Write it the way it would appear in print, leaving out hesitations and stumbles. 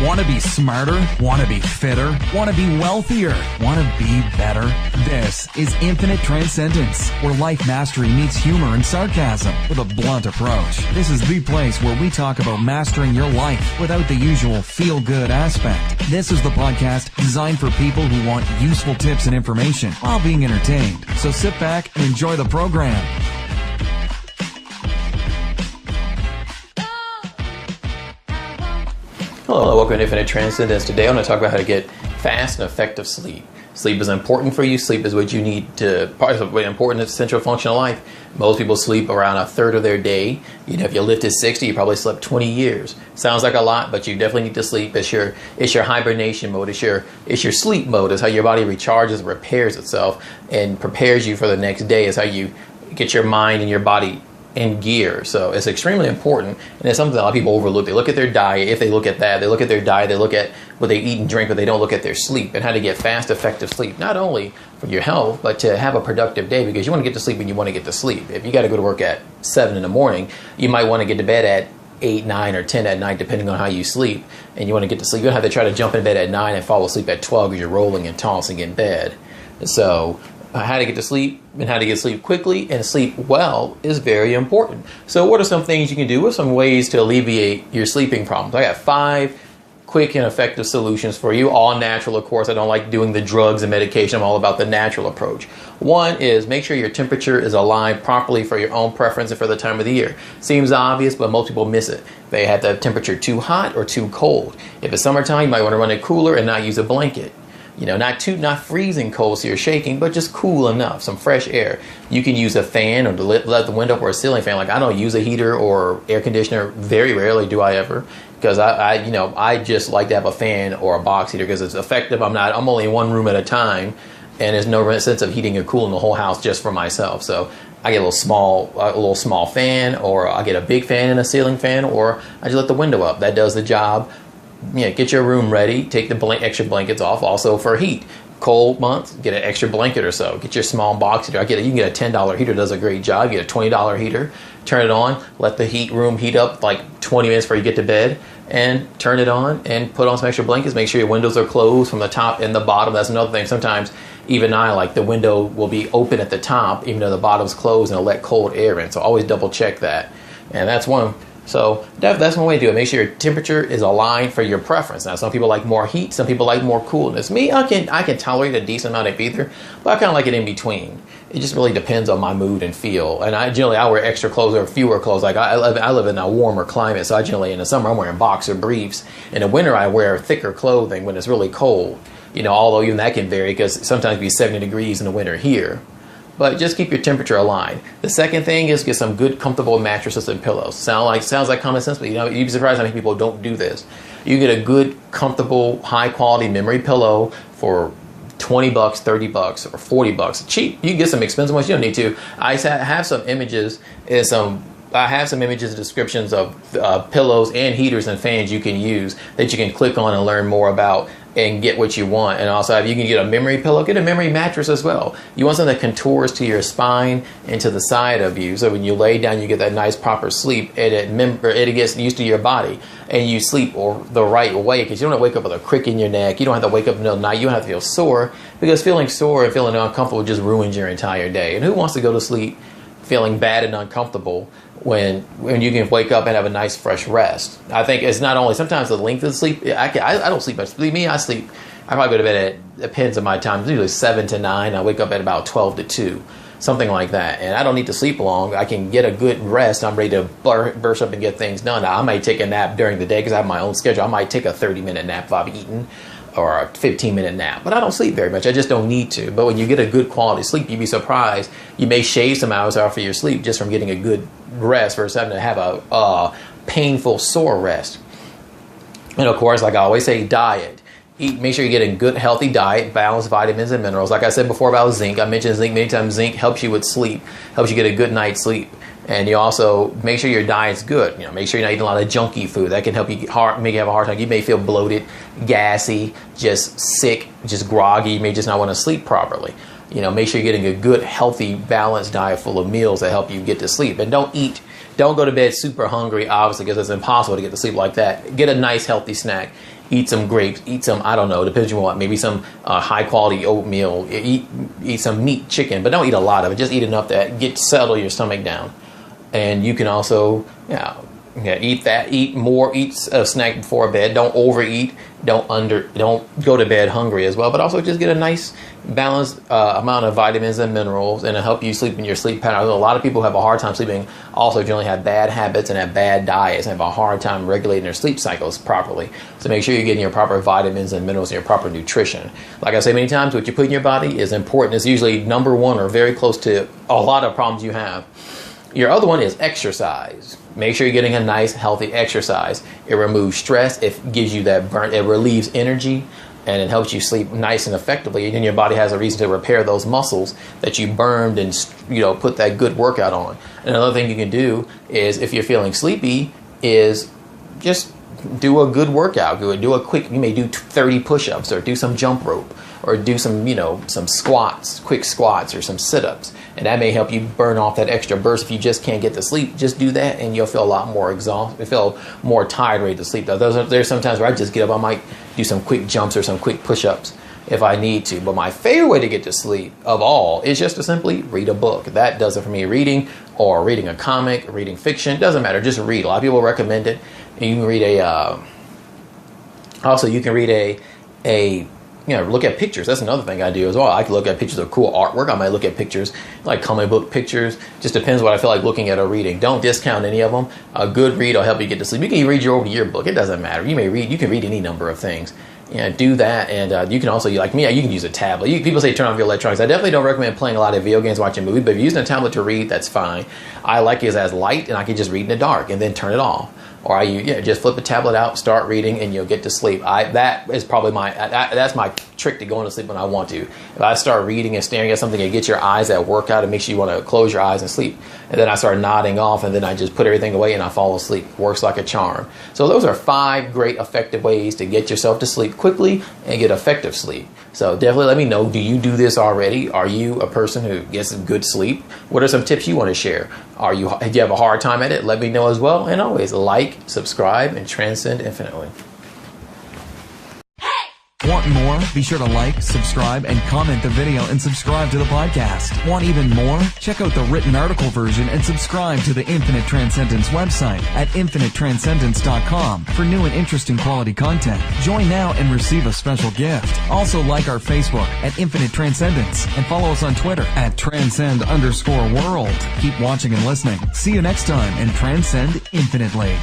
Want to be smarter? Want to be fitter? Want to be wealthier? Want to be better? This is Infinite Transcendence, where life mastery meets humor and sarcasm with a blunt approach. This is the place where we talk about mastering your life without the usual feel-good aspect. This is the podcast designed for people who want useful tips and information while being entertained. So sit back and enjoy the program. Hello, welcome to Infinite Transcendence. Today I'm going to talk about how to get fast and effective sleep. Sleep is important for you. Sleep is what you need to, part of an important essential function of life. Most people sleep around a third of their day. You know, if you lived to 60, you probably slept 20 years. Sounds like a lot, but you definitely need to sleep. It's your hibernation mode. It's your sleep mode. It's how your body recharges and repairs itself and prepares you for the next day. It's how you get your mind and your body in gear. So it's extremely important, and it's something that a lot of people overlook. They look at their diet. If they look at that, they look at their diet, they look at what they eat and drink, but they don't look at their sleep and how to get fast, effective sleep, not only for your health, but to have a productive day, because you want to get to sleep when you want to get to sleep. If you got to go to work at 7 in the morning, you might want to get to bed at 8, 9, or 10 at night, depending on how you sleep, and you want to get to sleep. You don't have to try to jump in bed at 9 and fall asleep at 12 because you're rolling and tossing in bed. So how to get to sleep and how to get sleep quickly and sleep well is very important. So what are some things you can do? What are some ways to alleviate your sleeping problems? I got 5 quick and effective solutions for you, all natural, of course. I don't like doing the drugs and medication. I'm all about the natural approach. One is make sure your temperature is aligned properly for your own preference and for the time of the year. Seems obvious, but most people miss it. They have the temperature too hot or too cold. If it's summertime, you might want to run it cooler and not use a blanket. You know, not freezing cold so you're shaking, but just cool enough, some fresh air. You can use a fan or let the window or a ceiling fan. Like, I don't use a heater or air conditioner. Very rarely do I ever, because I just like to have a fan or a box heater because it's effective. I'm only in one room at a time, and there's no sense of heating or cooling the whole house just for myself. So I get a little small fan, or I get a big fan and a ceiling fan, or I just let the window up. That does the job. Yeah, get your room ready. Take the extra blankets off. Also for heat, cold months, get an extra blanket or so. Get your small box heater. You can get a $10 heater. Does a great job. Get a $20 heater. Turn it on. Let the room heat up like 20 minutes before you get to bed, and turn it on and put on some extra blankets. Make sure your windows are closed from the top and the bottom. That's another thing. Sometimes even like the window will be open at the top, even though the bottom's closed, and it'll let cold air in. So always double check that. And that's one. So that's one way to do it. Make sure your temperature is aligned for your preference. Now, some people like more heat, some people like more coolness. Me, I can tolerate a decent amount of either, but I kind of like it in between. It just really depends on my mood and feel. And I wear extra clothes or fewer clothes. Like I live in a warmer climate, so I generally in the summer I'm wearing boxer briefs. In the winter I wear thicker clothing when it's really cold. You know, although even that can vary because sometimes it be 70 degrees in the winter here. But just keep your temperature aligned. The second thing is get some good, comfortable mattresses and pillows. Sounds like common sense, but you'd be surprised how many people don't do this. You get a good, comfortable, high-quality memory pillow for $20, $30, or $40. Cheap. You can get some expensive ones. You don't need to. I have some images and descriptions of pillows and heaters and fans you can use that you can click on and learn more about and get what you want. And also, if you can get a memory pillow, get a memory mattress as well. You want something that contours to your spine and to the side of you, so when you lay down you get that nice proper sleep, and it gets used to your body and you sleep the right way, because you don't have to wake up with a crick in your neck. You don't have to wake up in the middle of the night. You don't have to feel sore, because feeling sore and feeling uncomfortable just ruins your entire day. And who wants to go to sleep feeling bad and uncomfortable when you can wake up and have a nice fresh rest? I think it's not only sometimes the length of the sleep. I don't sleep much. Believe me, I probably go to bed at, depends on my time, it's usually 7 to 9. I wake up at about 12 to 2, something like that. And I don't need to sleep long. I can get a good rest. I'm ready to burst up and get things done. Now, I might take a nap during the day because I have my own schedule. I might take a 30-minute nap if I've eaten, or a 15-minute nap, but I don't sleep very much. I just don't need to. But when you get a good quality sleep, you'd be surprised. You may shave some hours off of your sleep just from getting a good rest versus having to have a painful, sore rest. And of course, like I always say, diet. Make sure you get a good, healthy diet, balanced vitamins and minerals. Like I said before about zinc, I mentioned zinc many times. Zinc helps you with sleep, helps you get a good night's sleep. And you also make sure your diet's good. You know, make sure you're not eating a lot of junky food. That can help you make you have a hard time. You may feel bloated, gassy, just sick, just groggy. You may just not want to sleep properly. You know, make sure you're getting a good, healthy, balanced diet full of meals that help you get to sleep. And don't Don't go to bed super hungry, obviously, because it's impossible to get to sleep like that. Get a nice healthy snack. Eat some grapes, eat some, I don't know, depends on what, maybe some high quality oatmeal, eat some meat, chicken, but don't eat a lot of it. Just eat enough that settle your stomach down. And you can also, eat that, eat more, eat a snack before bed. Don't overeat, don't go to bed hungry as well, but also just get a nice balanced amount of vitamins and minerals, and it'll help you sleep in your sleep pattern. A lot of people have a hard time sleeping, also generally have bad habits and have bad diets and have a hard time regulating their sleep cycles properly. So make sure you're getting your proper vitamins and minerals and your proper nutrition. Like I say many times, what you put in your body is important. It's usually number one or very close to a lot of problems you have. Your other one is exercise. Make sure you're getting a nice, healthy exercise. It removes stress. It gives you that burn. It relieves energy, and it helps you sleep nice and effectively. And then your body has a reason to repair those muscles that you burned and put that good workout on. And another thing you can do is, if you're feeling sleepy, is just do a good workout. You may do 30 push-ups, or do some jump rope, or do some, some squats, quick squats, or some sit-ups. And that may help you burn off that extra burst. If you just can't get to sleep, just do that, and you'll feel a lot more exhausted, feel more tired, ready to sleep. There's sometimes where I just get up, I might do some quick jumps or some quick push-ups if I need to. But my favorite way to get to sleep of all is just to simply read a book. That does it for me. Reading, or reading a comic, reading fiction, doesn't matter. Just read. A lot of people recommend it. And you can read look at pictures. That's another thing I do as well. I can look at pictures of cool artwork. I might look at pictures like comic book pictures. Just depends what I feel like looking at or reading. Don't discount any of them. A good read will help you get to sleep. You can read your book. It doesn't matter. You can read any number of things. Do that, and you can also, like me, you can use a tablet. People say turn off your electronics. I definitely don't recommend playing a lot of video games, watching movies, but if you're using a tablet to read, that's fine. I like it as light, and I can just read in the dark and then turn it off. Or just flip the tablet out, start reading, and you'll get to sleep. That is probably that's my trick to going to sleep when I want to. If I start reading and staring at something, it gets your eyes that workout. It makes you want to close your eyes and sleep. And then I start nodding off, and then I just put everything away and I fall asleep. Works like a charm. So those are 5 great effective ways to get yourself to sleep quickly and get effective sleep. So definitely let me know, do you do this already? Are you a person who gets good sleep? What are some tips you want to share? Do you have a hard time at it? Let me know as well. And always like, subscribe, and transcend infinitely. Want more? Be sure to like, subscribe, and comment the video and subscribe to the podcast. Want even more? Check out the written article version and subscribe to the Infinite Transcendence website at infinitetranscendence.com for new and interesting quality content. Join now and receive a special gift. Also like our Facebook at Infinite Transcendence and follow us on Twitter at transcend_world. Keep watching and listening. See you next time and transcend infinitely.